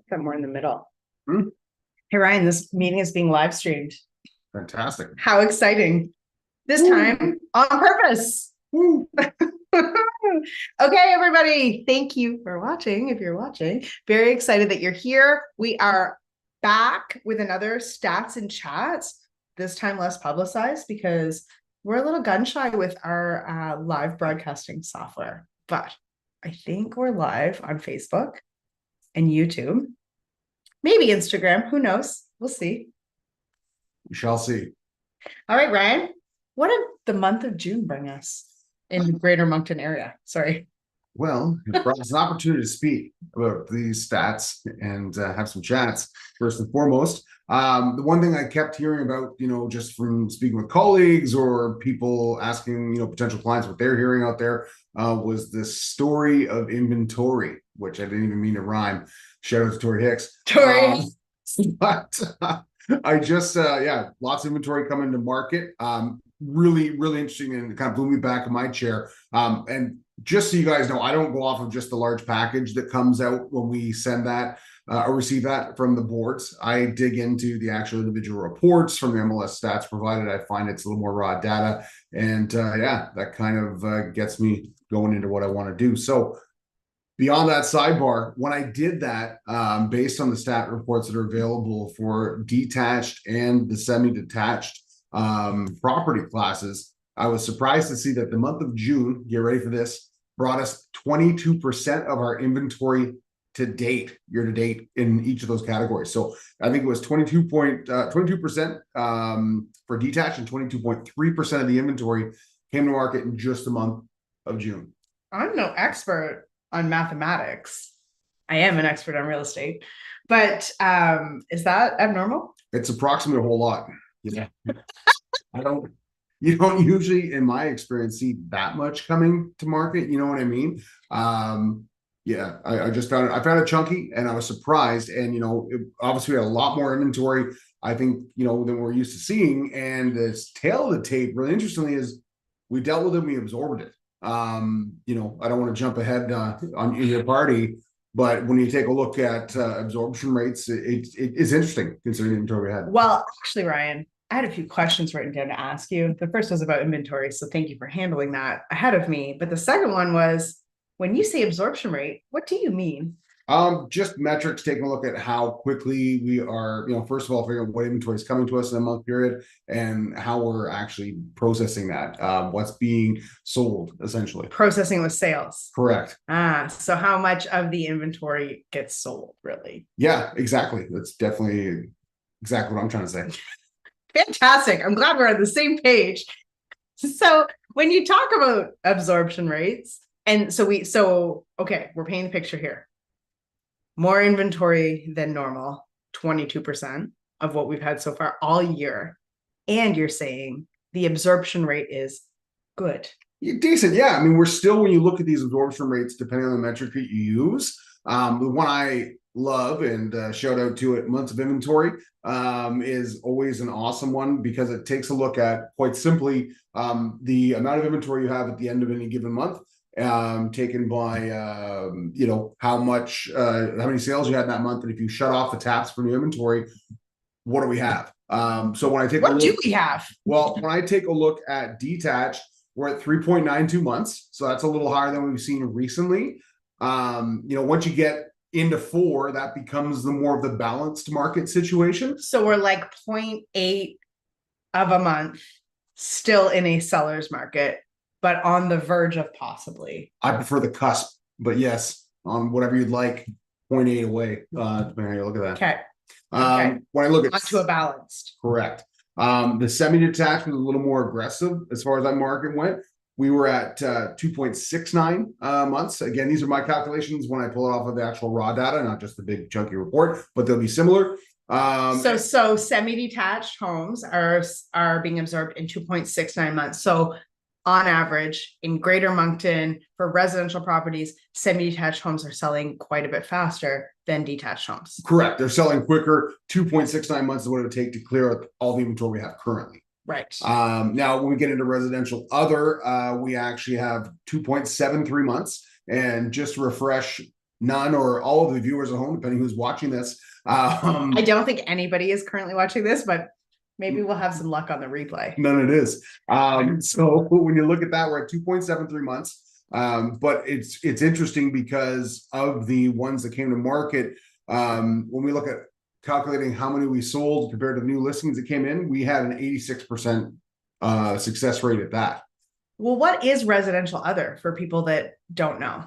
Somewhere in the middle. Hmm. Hey Ryan, this meeting is being live streamed. Fantastic. How exciting. This Woo, time on purpose. woo. Okay, everybody. Thank you for watching. If you're watching, very excited that you're here. We are back with another stats and chats, this time less publicized because we're a little gun shy with our live broadcasting software. But I think we're live on Facebook and YouTube. Maybe Instagram. Who knows? We'll see. We shall see. All right, Ryan. What did the month of June bring us in the Greater Moncton area? Sorry. Well, it brought us an opportunity to speak about these stats and have some chats first and foremost. The one thing I kept hearing about, just from speaking with colleagues or people asking, potential clients what they're hearing out there, was the story of inventory, which I didn't even mean to rhyme. Shout out to Tori Hicks. Tori. But I just, lots of inventory coming to market. Really, really interesting, and kind of blew me back in my chair. And just so you guys know, I don't go off of just the large package that comes out when we send that or receive that from the boards. I dig into the actual individual reports from the MLS stats provided. I find it's a little more raw data. And that kind of gets me going into what I want to do. So beyond that sidebar, when I did that, based on the stat reports that are available for detached and the semi-detached property classes, I was surprised to see that the month of June, get ready for this, brought us 22% of our inventory to date, year to date, in each of those categories. So I think it was 22% for detached, and 22.3% of the inventory came to market in just the month of June. I'm no expert on mathematics. I am an expert on real estate, but is that abnormal? It's approximately a whole lot. Yeah. You don't usually, in my experience, see that much coming to market. You know what I mean? I just found it chunky, and I was surprised. And obviously we had a lot more inventory, I think, than we're used to seeing. And this tail of the tape, really interestingly, is we dealt with it, we absorbed it. I don't want to jump ahead on your party, but when you take a look at absorption rates, it's interesting considering the inventory we had. Well, actually, Ryan, I had a few questions written down to ask you. The first was about inventory, so thank you for handling that ahead of me. But the second one was, when you say absorption rate, what do you mean? Just metrics, taking a look at how quickly we are, first of all, figuring out what inventory is coming to us in a month period and how we're actually processing that, what's being sold, essentially. Processing with sales. Correct. So how much of the inventory gets sold, really? Yeah, exactly. That's definitely exactly what I'm trying to say. Fantastic. I'm glad we're on the same page. So when you talk about absorption rates, and okay, we're painting the picture here. More inventory than normal, 22% of what we've had so far all year. And you're saying the absorption rate is good. Decent, yeah. I mean, we're still, when you look at these absorption rates, depending on the metric that you use, the one I love, and shout out to it, months of inventory, is always an awesome one, because it takes a look at, quite simply, the amount of inventory you have at the end of any given month, taken by how many sales you had that month, and if you shut off the taps for new inventory, what do we have? So when I take what do we have? Well, when I take a look at detached, we're at 3.92 months, so that's a little higher than we've seen recently. Once you get into 4, that becomes the more of the balanced market situation. So we're like 0.8 of a month, still in a seller's market, but on the verge of possibly. I prefer the cusp, but yes, on whatever you'd like, 0.8 away, depending on how you look at that. Okay. When I look at onto a balanced. Correct. The semi-detached was a little more aggressive as far as that market went. We were at 2.69 months. Again, these are my calculations when I pull it off of the actual raw data, not just the big chunky report, but they'll be similar. So semi-detached homes are being absorbed in 2.69 months. So on average, in Greater Moncton, for residential properties, semi-detached homes are selling quite a bit faster than detached homes. Correct. They're selling quicker. 2.69 months is what it would take to clear out all the inventory we have currently. Right. Now, when we get into residential other, we actually have 2.73 months. And just to refresh none or all of the viewers at home, depending who's watching this. I don't think anybody is currently watching this, but maybe we'll have some luck on the replay. None it is. So when you look at that, we're at 2.73 months. But it's interesting because of the ones that came to market, when we look at calculating how many we sold compared to the new listings that came in, we had an 86% success rate at that. Well, what is residential other for people that don't know?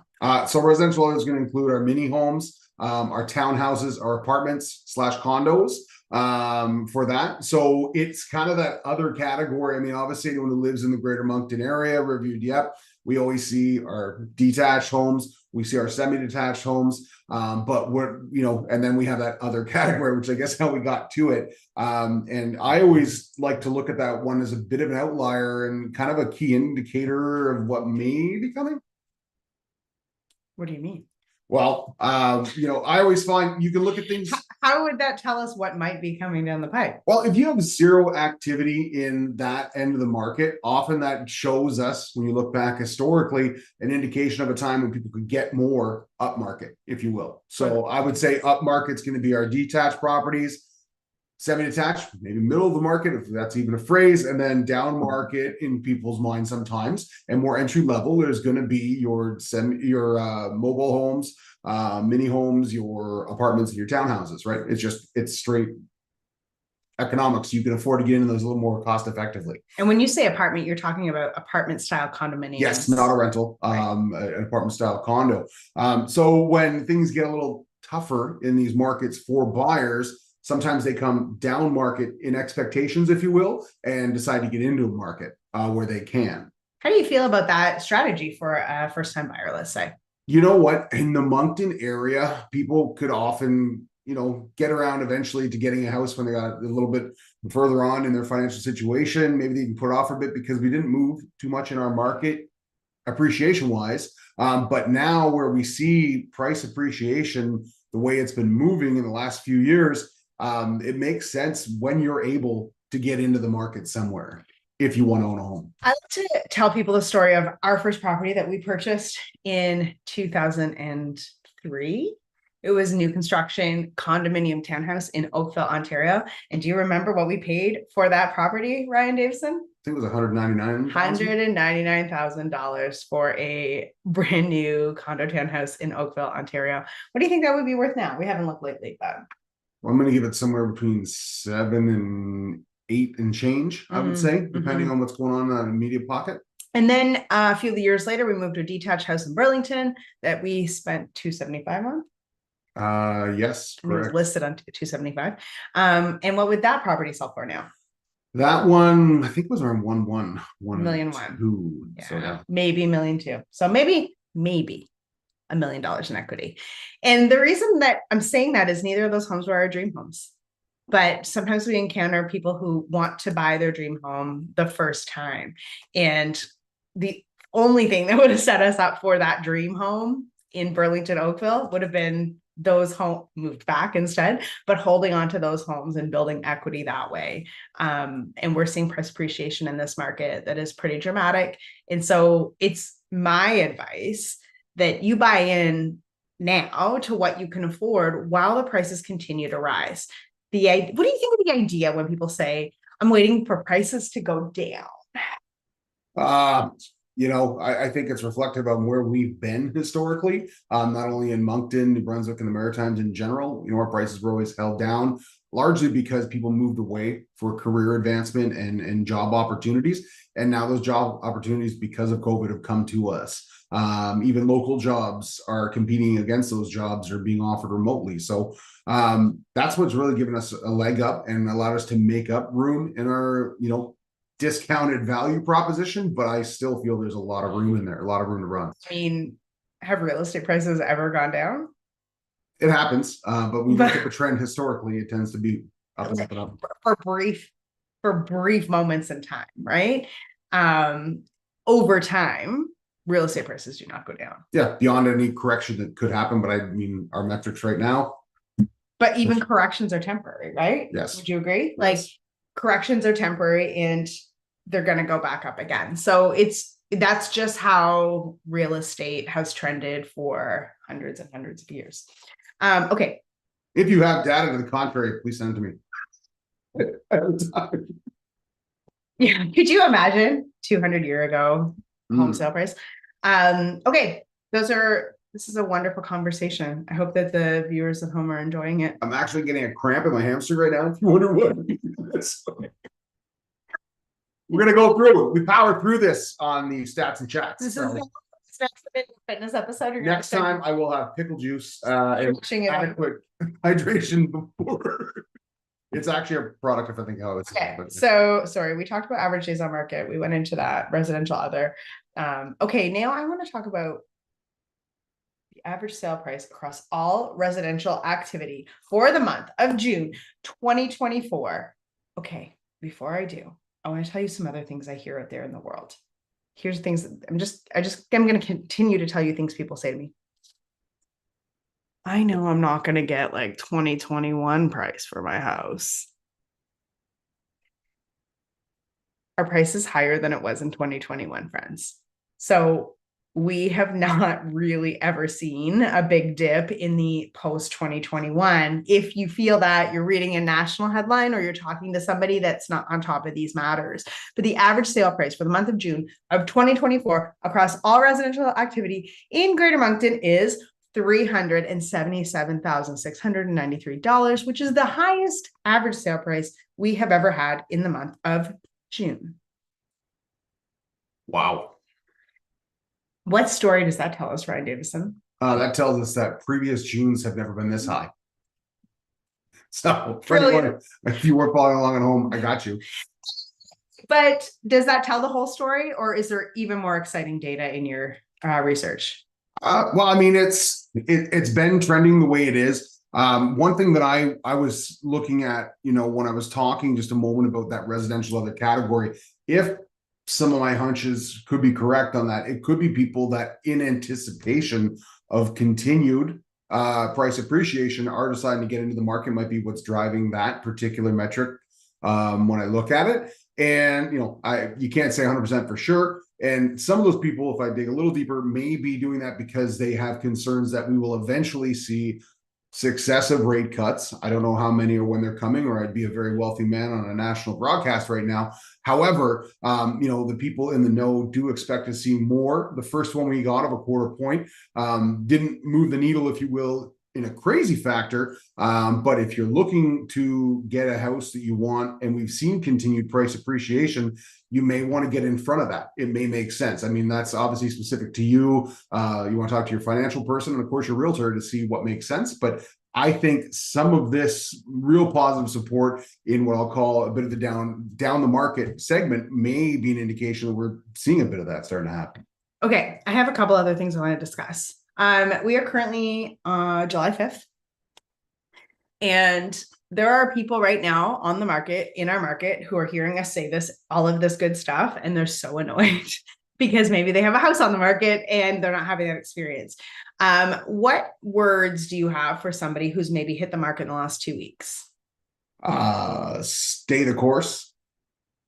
So residential other is going to include our mini homes, our townhouses, our apartments / condos for that. So it's kind of that other category. I mean, obviously anyone who lives in the Greater Moncton area, reviewed, yep, we always see our detached homes, we see our semi-detached homes, but we're, you know, and then we have that other category, which I guess how we got to it. And I always like to look at that one as a bit of an outlier and kind of a key indicator of what may be coming. What do you mean? Well, you know, I always find you can look at things. How would that tell us what might be coming down the pipe? Well, if you have zero activity in that end of the market, often that shows us, when you look back historically, an indication of a time when people could get more upmarket, if you will. So I would say upmarket's going to be our detached properties, semi-detached, maybe middle of the market, if that's even a phrase, and then down market in people's minds sometimes, and more entry level, there's going to be your mobile homes, mini homes, your apartments, and your townhouses, right? It's straight economics. You can afford to get into those a little more cost effectively. And when you say apartment, you're talking about apartment style condominiums. Yes, not a rental, right. An apartment style condo. So when things get a little tougher in these markets for buyers, sometimes they come down market in expectations, if you will, and decide to get into a market where they can. How do you feel about that strategy for a first-time buyer, let's say? You know what? In the Moncton area, people could often, you know, get around eventually to getting a house when they got a little bit further on in their financial situation. Maybe they can put off a bit because we didn't move too much in our market appreciation-wise. But now where we see price appreciation, the way it's been moving in the last few years, it makes sense when you're able to get into the market somewhere if you want to own a home. I like to tell people the story of our first property that we purchased in 2003. It was new construction condominium townhouse in Oakville, Ontario. And do you remember what we paid for that property, Ryan Davison? I think it was $199,000 for a brand new condo townhouse in Oakville, Ontario. What do you think that would be worth now? We haven't looked lately, but well, I'm going to give it somewhere between 7 and 8 and change, I would say, depending on what's going on in that immediate pocket. And then a few years later, we moved to a detached house in Burlington that we spent $275 on. Yes, correct. It was listed on $275. And what would that property sell for now? That one, I think, was around 1.1 million. Yeah. So yeah, maybe $1.2 million. So maybe $1 million in equity. And the reason that I'm saying that is neither of those homes were our dream homes. But sometimes we encounter people who want to buy their dream home the first time. And the only thing that would have set us up for that dream home in Burlington, Oakville would have been those homes moved back instead, but holding on to those homes and building equity that way. And we're seeing price appreciation in this market that is pretty dramatic. And so it's my advice that you buy in now to what you can afford while the prices continue to rise. What do you think of the idea when people say, I'm waiting for prices to go down? You know, I think it's reflective on where we've been historically, not only in Moncton, New Brunswick, and the Maritimes in general. You know, our prices were always held down, largely because people moved away for career advancement and job opportunities. And now those job opportunities, because of COVID, have come to us. Even local jobs are competing against those jobs or being offered remotely. So that's what's really given us a leg up and allowed us to make up room in our, you know, discounted value proposition. But I still feel there's a lot of room in there, a lot of room to run. I mean, have real estate prices ever gone down? It happens, but when you look at the trend historically, it tends to be up and up and up for brief moments in time, right? Over time, real estate prices do not go down. Yeah, beyond any correction that could happen. But I mean, our metrics right now. But even corrections are temporary, right? Yes. Would you agree? Yes. Like corrections are temporary and they're going to go back up again. So it's that's just how real estate has trended for hundreds and hundreds of years. Okay. If you have data to the contrary, please send it to me. Yeah. Could you imagine 200 year ago home Mm. sale price? Okay. This is a wonderful conversation. I hope that the viewers at home are enjoying it. I'm actually getting a cramp in my hamstring right now. If you wonder what. We're gonna go through it. We power through this on the stats and chats. This is the next fitness episode. Next time I will have pickle juice and adequate hydration before. It's actually a product if I think how it's okay. So sorry, we talked about average days on market. We went into that residential other. Okay, now I want to talk about the average sale price across all residential activity for the month of June 2024. Okay, before I do, I want to tell you some other things I hear out there in the world. Here's things I'm going to continue to tell you things people say to me. I know I'm not going to get like 2021 price for my house. Our price is higher than it was in 2021, friends. So we have not really ever seen a big dip in the post 2021. If you feel that you're reading a national headline or you're talking to somebody that's not on top of these matters, but the average sale price for the month of June of 2024 across all residential activity in Greater Moncton is $377,693, which is the highest average sale price we have ever had in the month of June. Wow. What story does that tell us, Ryan Davison? That tells us that previous Junes have never been this high. So if you were following along at home, I got you. But does that tell the whole story, or is there even more exciting data in your research? Well, I mean, it's been trending the way it is. One thing that I was looking at, when I was talking just a moment about that residential other category, if some of my hunches could be correct on that, it could be people that in anticipation of continued price appreciation are deciding to get into the market, might be what's driving that particular metric when I look at it. And, you can't say 100% for sure. And some of those people, if I dig a little deeper, may be doing that because they have concerns that we will eventually see successive rate cuts. I don't know how many or when they're coming, or I'd be a very wealthy man on a national broadcast right now. However, the people in the know do expect to see more. The first one we got of a quarter point didn't move the needle, if you will, in a crazy factor. But if you're looking to get a house that you want, and we've seen continued price appreciation, you may want to get in front of that. It may make sense. I mean, that's obviously specific to you. You want to talk to your financial person and of course your realtor to see what makes sense. But I think some of this real positive support in what I'll call a bit of the down the market segment may be an indication that we're seeing a bit of that starting to happen. Okay, I have a couple other things I want to discuss. We are currently July 5th. And there are people right now on the market, in our market, who are hearing us say all of this good stuff, and they're so annoyed because maybe they have a house on the market and they're not having that experience. What words do you have for somebody who's maybe hit the market in the last 2 weeks? Stay the course.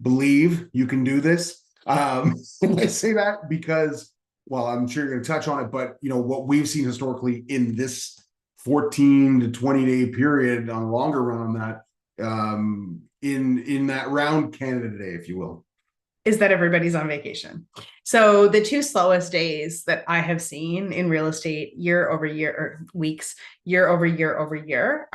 Believe you can do this. I say that because, well, I'm sure you're going to touch on it, but what we've seen historically in this 14 to 20 day period on a longer run on that, in that round Canada Day, if you will, is that everybody's on vacation. So the two slowest days that I have seen in real estate year over year, or weeks year over year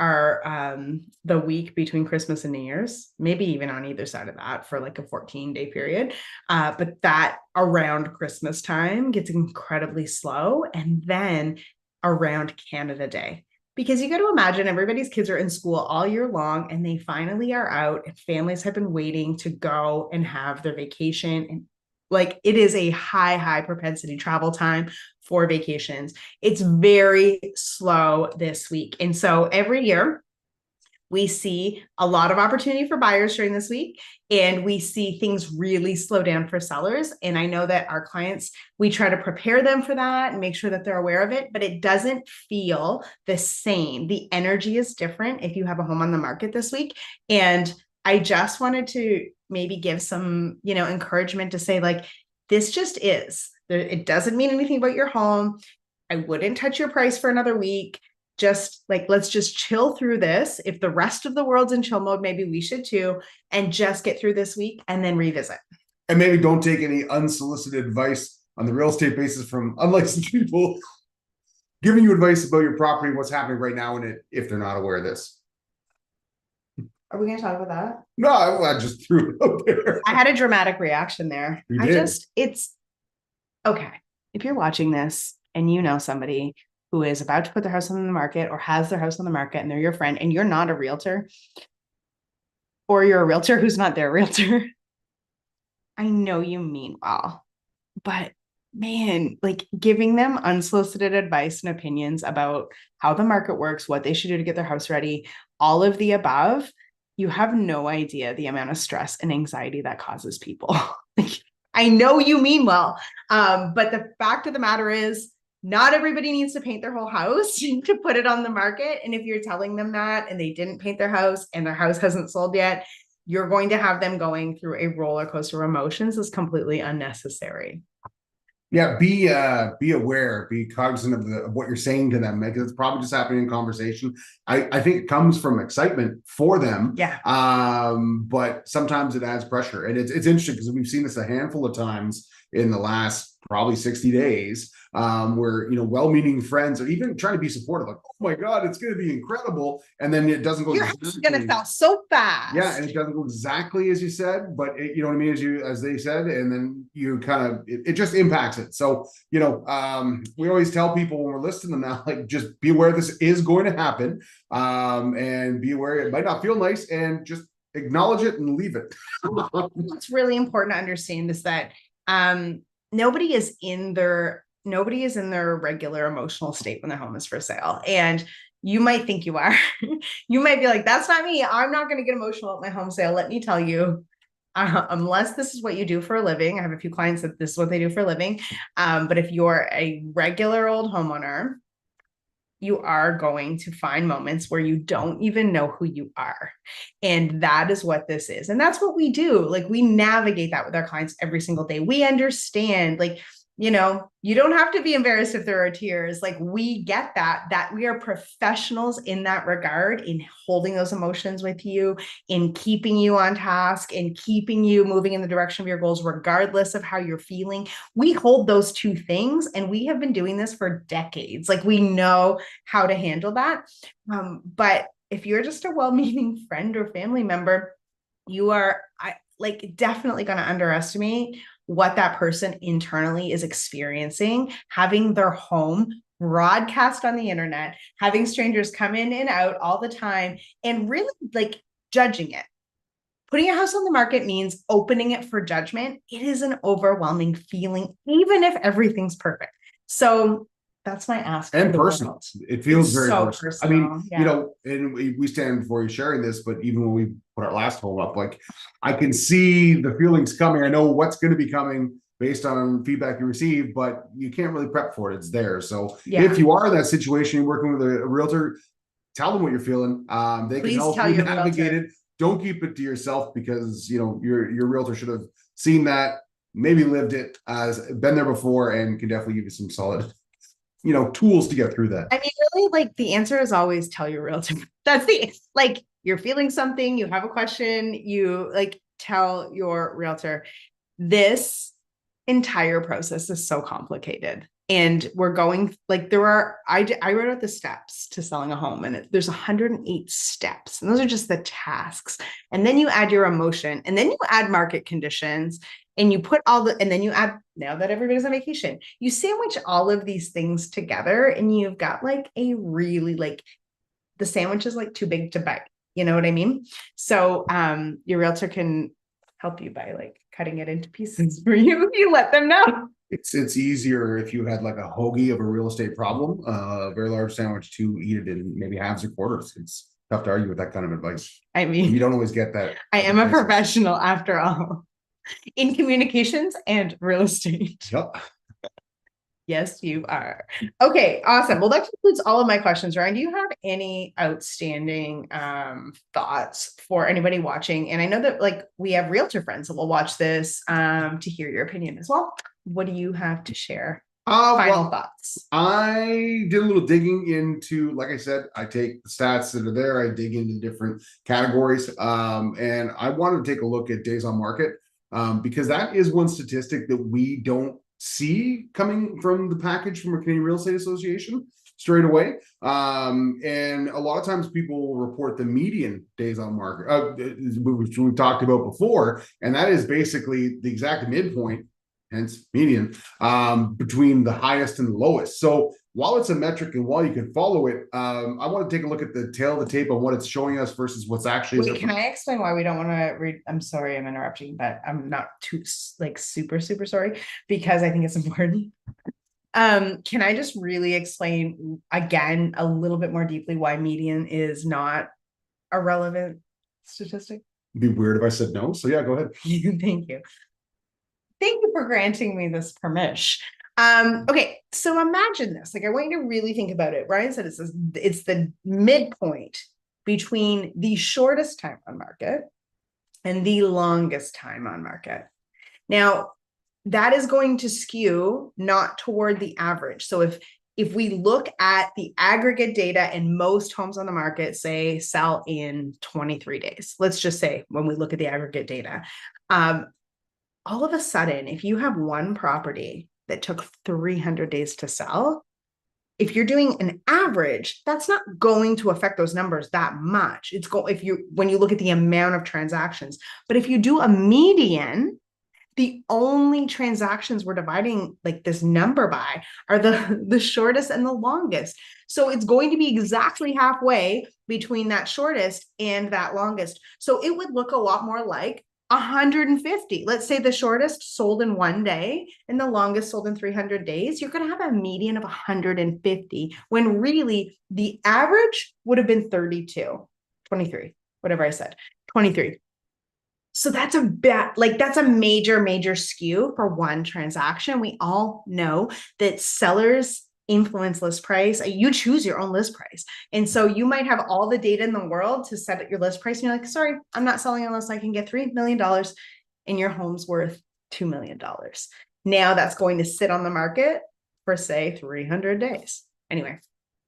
are the week between Christmas and New Year's, maybe even on either side of that for like a 14-day period. But that around Christmas time gets incredibly slow. And then around Canada Day, because you got to imagine everybody's kids are in school all year long and they finally are out, and families have been waiting to go and have their vacation. And like, it is a high propensity travel time for vacations. It's very slow this week. And so every year we see a lot of opportunity for buyers during this week, and we see things really slow down for sellers. And I know that our clients, we try to prepare them for that and make sure that they're aware of it, but it doesn't feel the same. The energy is different if you have a home on the market this week. And I just wanted to maybe give some, encouragement to say, like, this just is. It doesn't mean anything about your home. I wouldn't touch your price for another week. Just like, let's just chill through this. If the rest of the world's in chill mode, maybe we should too, and just get through this week and then revisit. And maybe don't take any unsolicited advice on the real estate basis from unlicensed people giving you advice about your property and what's happening right now in it if they're not aware of this. Are we going to talk about that? No, I just threw it out there. I had a dramatic reaction there. You did. It's okay. If you're watching this and you know somebody who is about to put their house on the market or has their house on the market and they're your friend and you're not a realtor, or you're a realtor who's not their realtor, I know you mean well, but man, like giving them unsolicited advice and opinions about how the market works, what they should do to get their house ready, all of the above, you have no idea the amount of stress and anxiety that causes people. I know you mean well, but the fact of the matter is, not everybody needs to paint their whole house to put it on the market. And if you're telling them that and they didn't paint their house and their house hasn't sold yet, you're going to have them going through a roller coaster of emotions is completely unnecessary. Yeah, be aware, be cognizant of what you're saying to them, because it's probably just happening in conversation. I think it comes from excitement for them. Yeah. But sometimes it adds pressure. And it's interesting because we've seen this a handful of times in the last probably 60 days, where, well-meaning friends are even trying to be supportive, like, oh my God, it's going to be incredible. And then it doesn't go. Your house is going to sell so fast. Yeah. And it doesn't go exactly as you said, but you know what I mean? As they said, and then you kind of, it just impacts it. So, we always tell people when we're listing them now, like, just be aware this is going to happen, and be aware it might not feel nice, and just acknowledge it and leave it. What's really important to understand is that, nobody is in their regular emotional state when their home is for sale. And you might think you are. You might be like, that's not me. I'm not going to get emotional at my home sale. Let me tell you, unless this is what you do for a living. I have a few clients that this is what they do for a living. But if you're a regular old homeowner, you are going to find moments where you don't even know who you are. And that is what this is. And that's what we do. Like, we navigate that with our clients every single day. We understand, like, you don't have to be embarrassed if there are tears. Like, we get that we are professionals in that regard, in holding those emotions with you, in keeping you on task, in keeping you moving in the direction of your goals, regardless of how you're feeling. We hold those two things, and we have been doing this for decades. Like, we know how to handle that. But if you're just a well-meaning friend or family member, you are definitely going to underestimate what that person internally is experiencing, having their home broadcast on the internet, having strangers come in and out all the time, and really judging it. Putting your house on the market means opening it for judgment. It is an overwhelming feeling, even if everything's perfect. So that's my ask. And personal. It feels very so personal. I mean, yeah. And we stand before you sharing this, but even when we put our last home up, like, I can see the feelings coming. I know what's going to be coming based on feedback you receive, but you can't really prep for it. It's there. So if you are in that situation, you're working with a realtor, tell them what you're feeling. They can help you navigate it. Don't keep it to yourself, because your realtor should have seen that, maybe lived it, been there before, and can definitely give you some solid tools to get through that. I mean, really, the answer is always tell your realtor. That's you're feeling something, you have a question, you tell your realtor. This entire process is so complicated. And we're going, I wrote out the steps to selling a home, and there's 108 steps. And those are just the tasks. And then you add your emotion, and then you add market conditions, and you put and then you add, now that everybody's on vacation, you sandwich all of these things together, and you've got a really, the sandwich is too big to bite. You know what I mean? So, your realtor can help you by cutting it into pieces for you if you let them know. It's easier if you had a hoagie of a real estate problem, a very large sandwich, to eat it in maybe halves or quarters. It's tough to argue with that kind of advice. I mean, you don't always get that. I am a professional after all, in communications and real estate. Yep. Yes, you are. Okay, awesome. Well, that concludes all of my questions. Ryan, do you have any outstanding thoughts for anybody watching? And I know that like we have realtor friends that will watch this to hear your opinion as well. What do you have to share? Final thoughts. I did a little digging into, like I said, I take the stats that are there, I dig into different categories, and I wanted to take a look at days on market, because that is one statistic that we don't see coming from the package from a Canadian Real Estate Association straight away. And a lot of times people will report the median days on market, which we talked about before, and that is basically the exact midpoint, hence median, between the highest and the lowest. So while it's a metric and while you can follow it, I want to take a look at the tail of the tape on what it's showing us versus what's actually. Wait, can I explain why we don't want to read? I'm sorry, I'm interrupting, but I'm not too like super sorry because I think it's important. Can I just really explain again a little bit more deeply why median is not a relevant statistic? It'd be weird if I said no. So yeah, go ahead. Thank you. Thank you for granting me this permission. Okay, so imagine this. Like I want you to really think about it. Ryan said it's the midpoint between the shortest time on market and the longest time on market. Now, that is going to skew not toward the average. So if we look at the aggregate data and most homes on the market say sell in 23 days, let's just say when we look at the aggregate data, all of a sudden, if you have one property that took 300 days to sell, if you're doing an average, that's not going to affect those numbers that much. It's when you look at the amount of transactions, but if you do a median, the only transactions we're dividing like this number by are the shortest and the longest. So it's going to be exactly halfway between that shortest and that longest. So it would look a lot more like 150. Let's say the shortest sold in 1 day and the longest sold in 300 days. You're going to have a median of 150 when really the average would have been 32, 23, whatever I said, 23. So that's that's a major skew for one transaction. We all know that sellers influence list price. You choose your own list price. And so you might have all the data in the world to set up your list price. And you're like, sorry, I'm not selling unless I can get $3 million and your home's worth $2 million. Now that's going to sit on the market for say 300 days. Anyway,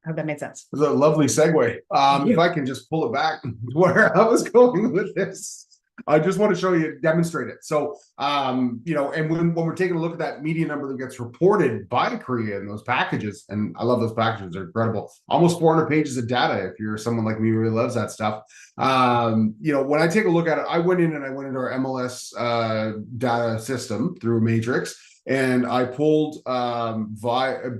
I hope that made sense. It was a lovely segue. If I can just pull it back where I was going with this. I just want to show you, demonstrate it. So, and when we're taking a look at that median number that gets reported by Korea in those packages, and I love those packages, they're incredible. Almost 400 pages of data. If you're someone like me who really loves that stuff. When I take a look at it, I went into our MLS data system through Matrix, and I pulled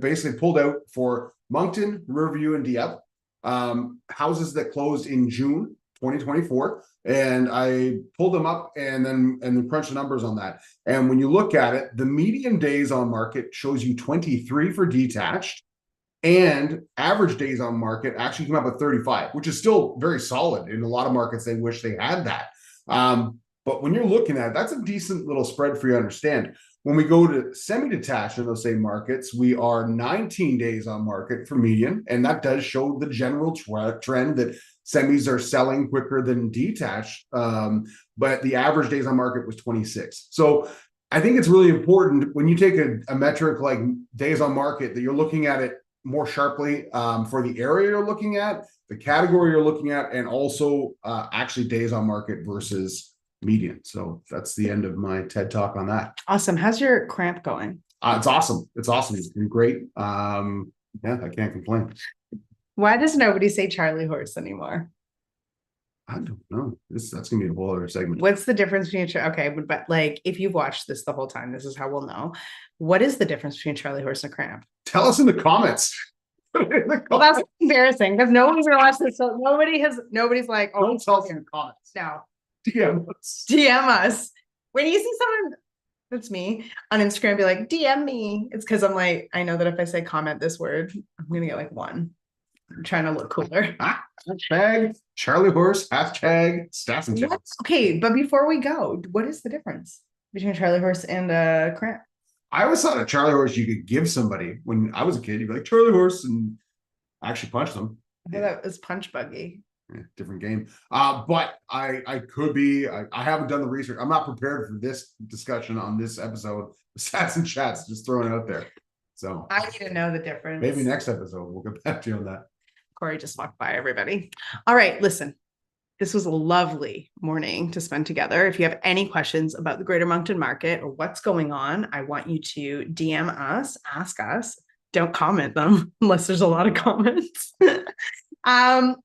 basically pulled out for Moncton, Riverview, and Dieppe, houses that closed in June 2024, and I pulled them up and then crunched the numbers on that. And when you look at it, the median days on market shows you 23 for detached, and average days on market actually came up with 35, which is still very solid. In a lot of markets, they wish they had that. But when you're looking at it, that's a decent little spread for you to understand. When we go to semi-detached in those same markets, we are 19 days on market for median, and that does show the general trend that semis are selling quicker than detached, but the average days on market was 26. So I think it's really important when you take a metric like days on market that you're looking at it more sharply for the area you're looking at, the category you're looking at, and also actually days on market versus median. So that's the end of my TED talk on that. Awesome. How's your cramp going? It's awesome. It's been great. Yeah, I can't complain. Why does nobody say Charlie horse anymore? I don't know. That's gonna be a whole other segment. What's the difference between okay, but like if you've watched this the whole time, this is how we'll know. What is the difference between Charlie horse and cramp? Tell us in the comments. Well, that's embarrassing because no one's gonna watch this. So nobody's like, oh, don't tell us in the comments. No. DM us. When you see someone that's me on Instagram, be like, DM me. It's because I'm like, I know that if I say comment this word, I'm gonna get like one. I'm trying to look cooler. Hashtag Charlie horse, hashtag stats and chats. Okay, but before we go, what is the difference between Charlie horse and cramp? I always thought a Charlie horse you could give somebody when I was a kid. You'd be like Charlie horse and actually punch them. I thought that was punch buggy. Yeah, different game. But I could be. I haven't done the research. I'm not prepared for this discussion on this episode. Stats and chats, just throwing it out there. So I need to know the difference. maybe next episode we'll get back to you on that. Corey just walked by, everybody. All right, listen. This was a lovely morning to spend together. If you have any questions about the Greater Moncton market or what's going on, I want you to DM us, ask us. Don't comment them unless there's a lot of comments. Unless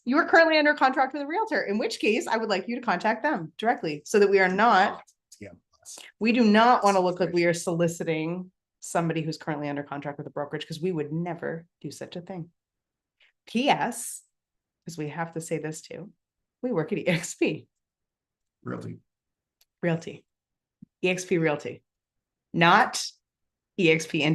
you are currently under contract with a realtor, in which case I would like you to contact them directly so that we are not, we do not want to look like we are soliciting somebody who's currently under contract with a brokerage, because we would never do such a thing. P.S. because we have to say this too, we work at EXP Realty. EXP Realty, not EXP Engineering.